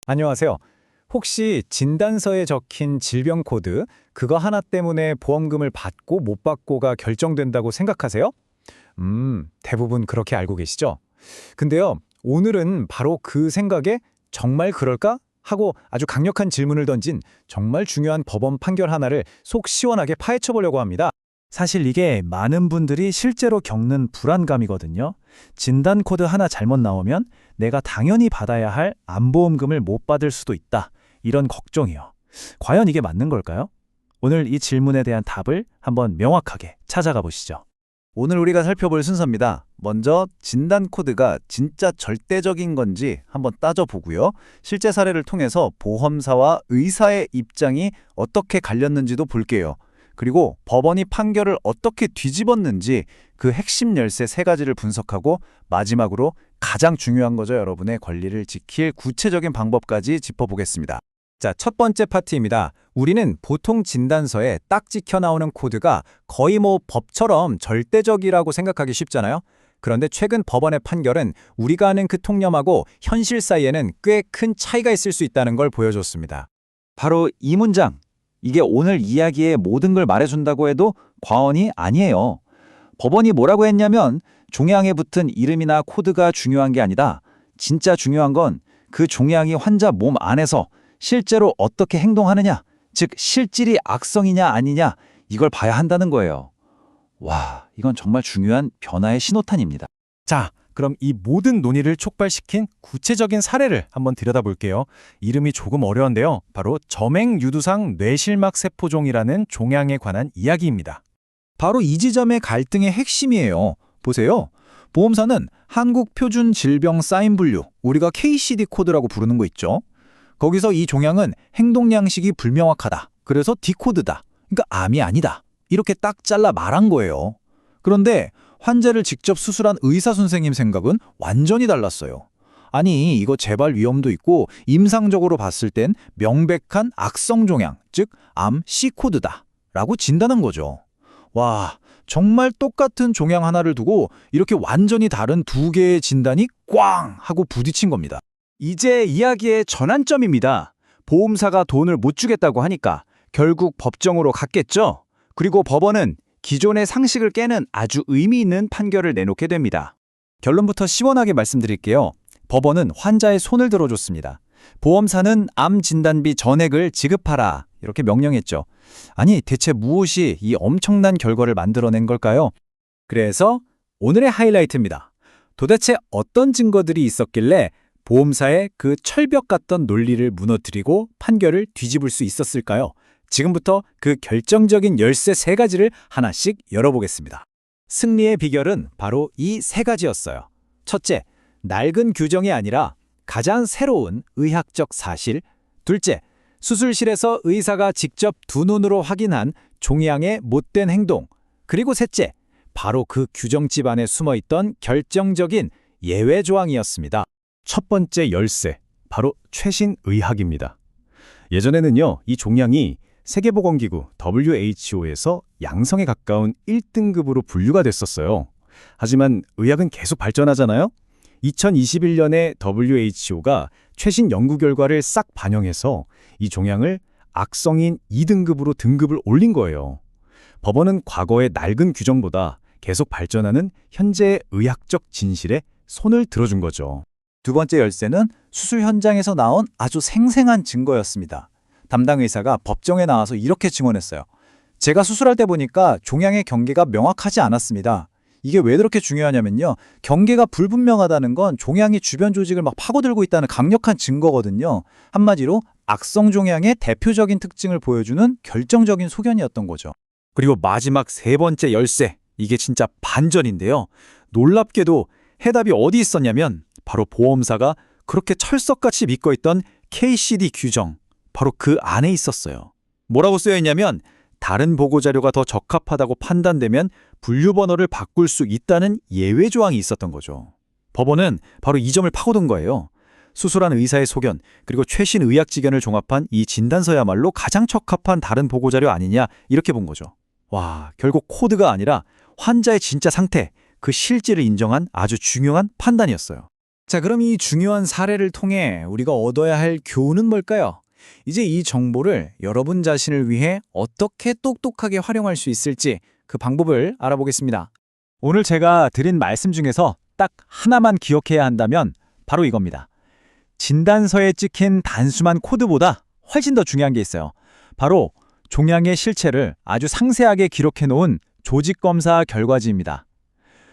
안녕하세요. 혹시 진단서에 적힌 질병 코드, 그거 하나 때문에 보험금을 받고 못 받고가 결정된다고 생각하세요? 대부분 그렇게 알고 계시죠? 근데요, 오늘은 바로 그 생각에 정말 그럴까? 하고 아주 강력한 질문을 던진 정말 중요한 법원 판결 하나를 속 시원하게 파헤쳐 보려고 합니다. 사실 이게 많은 분들이 실제로 겪는 불안감이거든요. 진단 코드 하나 잘못 나오면 내가 당연히 받아야 할 암보험금을 못 받을 수도 있다. 이런 걱정이요. 과연 이게 맞는 걸까요? 오늘 이 질문에 대한 답을 한번 명확하게 찾아가 보시죠. 오늘 우리가 살펴볼 순서입니다. 먼저 진단 코드가 진짜 절대적인 건지 한번 따져보고요. 실제 사례를 통해서 보험사와 의사의 입장이 어떻게 갈렸는지도 볼게요. 그리고 법원이 판결을 어떻게 뒤집었는지 그 핵심 열쇠 세 가지를 분석하고 마지막으로 가장 중요한 거죠. 여러분의 권리를 지킬 구체적인 방법까지 짚어보겠습니다. 자, 첫 번째 파트입니다. 우리는 보통 진단서에 딱 찍혀 나오는 코드가 거의 법처럼 절대적이라고 생각하기 쉽잖아요. 그런데 최근 법원의 판결은 우리가 아는 그 통념하고 현실 사이에는 꽤 큰 차이가 있을 수 있다는 걸 보여줬습니다. 바로 이 문장. 이게 오늘 이야기의 모든 걸 말해준다고 해도 과언이 아니에요. 법원이 뭐라고 했냐면 종양에 붙은 이름이나 코드가 중요한 게 아니다. 진짜 중요한 건 그 종양이 환자 몸 안에서 실제로 어떻게 행동하느냐, 즉 실질이 악성이냐 아니냐 이걸 봐야 한다는 거예요. 와, 이건 정말 중요한 변화의 신호탄입니다. 자, 그럼 이 모든 논의를 촉발시킨 구체적인 사례를 한번 들여다볼게요. 이름이 조금 어려운데요. 바로 점액유두상 뇌실막 세포종이라는 종양에 관한 이야기입니다. 바로 이 지점의 갈등의 핵심이에요. 보세요. 보험사는 한국표준질병사인분류, 우리가 KCD 코드라고 부르는 거 있죠. 거기서 이 종양은 행동 양식이 불명확하다. 그래서 D코드다. 그러니까 암이 아니다. 이렇게 딱 잘라 말한 거예요. 그런데 환자를 직접 수술한 의사 선생님 생각은 완전히 달랐어요. 아니, 이거 재발 위험도 있고 임상적으로 봤을 땐 명백한 악성 종양, 즉 암 C코드다 라고 진단한 거죠. 와, 정말 똑같은 종양 하나를 두고 이렇게 완전히 다른 두 개의 진단이 꽝 하고 부딪힌 겁니다. 이제 이야기의 전환점입니다. 보험사가 돈을 못 주겠다고 하니까 결국 법정으로 갔겠죠. 그리고 법원은 기존의 상식을 깨는 아주 의미 있는 판결을 내놓게 됩니다. 결론부터 시원하게 말씀드릴게요. 법원은 환자의 손을 들어줬습니다. 보험사는 암 진단비 전액을 지급하라 이렇게 명령했죠. 아니, 대체 무엇이 이 엄청난 결과를 만들어낸 걸까요? 그래서 오늘의 하이라이트입니다. 도대체 어떤 증거들이 있었길래 보험사의 그 철벽 같던 논리를 무너뜨리고 판결을 뒤집을 수 있었을까요? 지금부터 그 결정적인 열쇠 세 가지를 하나씩 열어보겠습니다. 승리의 비결은 바로 이 세 가지였어요. 첫째, 낡은 규정이 아니라 가장 새로운 의학적 사실. 둘째, 수술실에서 의사가 직접 두 눈으로 확인한 종양의 못된 행동. 그리고 셋째, 바로 그 규정집 안에 숨어있던 결정적인 예외 조항이었습니다. 첫 번째 열쇠, 바로 최신 의학입니다. 예전에는요, 이 종양이 세계보건기구 WHO에서 양성에 가까운 1등급으로 분류가 됐었어요. 하지만 의학은 계속 발전하잖아요? 2021년에 WHO가 최신 연구 결과를 싹 반영해서 이 종양을 악성인 2등급으로 등급을 올린 거예요. 법원은 과거의 낡은 규정보다 계속 발전하는 현재의 의학적 진실에 손을 들어준 거죠. 두 번째 열쇠는 수술 현장에서 나온 아주 생생한 증거였습니다. 담당 의사가 법정에 나와서 이렇게 증언했어요. 제가 수술할 때 보니까 종양의 경계가 명확하지 않았습니다. 이게 왜 그렇게 중요하냐면요. 경계가 불분명하다는 건 종양이 주변 조직을 막 파고들고 있다는 강력한 증거거든요. 한마디로 악성 종양의 대표적인 특징을 보여주는 결정적인 소견이었던 거죠. 그리고 마지막 세 번째 열쇠, 이게 진짜 반전인데요. 놀랍게도 해답이 어디 있었냐면 바로 보험사가 그렇게 철석같이 믿고 있던 KCD 규정, 바로 그 안에 있었어요. 뭐라고 쓰여 있냐면 다른 보고자료가 더 적합하다고 판단되면 분류번호를 바꿀 수 있다는 예외 조항이 있었던 거죠. 법원은 바로 이 점을 파고든 거예요. 수술한 의사의 소견, 그리고 최신 의학 지견을 종합한 이 진단서야말로 가장 적합한 다른 보고자료 아니냐 이렇게 본 거죠. 와, 결국 코드가 아니라 환자의 진짜 상태, 그 실질을 인정한 아주 중요한 판단이었어요. 자, 그럼 이 중요한 사례를 통해 우리가 얻어야 할 교훈은 뭘까요? 이제 이 정보를 여러분 자신을 위해 어떻게 똑똑하게 활용할 수 있을지 그 방법을 알아보겠습니다. 오늘 제가 드린 말씀 중에서 딱 하나만 기억해야 한다면 바로 이겁니다. 진단서에 찍힌 단순한 코드보다 훨씬 더 중요한 게 있어요. 바로 종양의 실체를 아주 상세하게 기록해 놓은 조직검사 결과지입니다.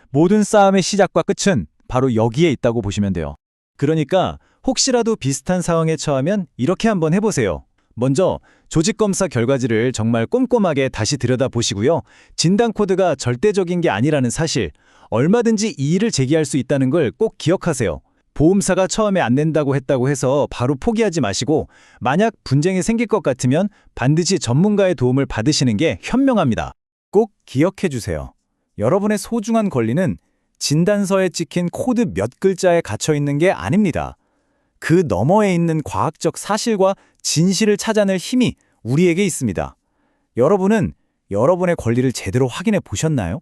모든 싸움의 시작과 끝은 바로 여기에 있다고 보시면 돼요. 그러니까 혹시라도 비슷한 상황에 처하면 이렇게 한번 해보세요. 먼저 조직검사 결과지를 정말 꼼꼼하게 다시 들여다보시고요. 진단 코드가 절대적인 게 아니라는 사실, 얼마든지 이의를 제기할 수 있다는 걸 꼭 기억하세요. 보험사가 처음에 안 낸다고 했다고 해서 바로 포기하지 마시고 만약 분쟁이 생길 것 같으면 반드시 전문가의 도움을 받으시는 게 현명합니다. 꼭 기억해 주세요. 여러분의 소중한 권리는 진단서에 찍힌 코드 몇 글자에 갇혀 있는 게 아닙니다. 그 너머에 있는 과학적 사실과 진실을 찾아낼 힘이 우리에게 있습니다. 여러분은 여러분의 권리를 제대로 확인해 보셨나요?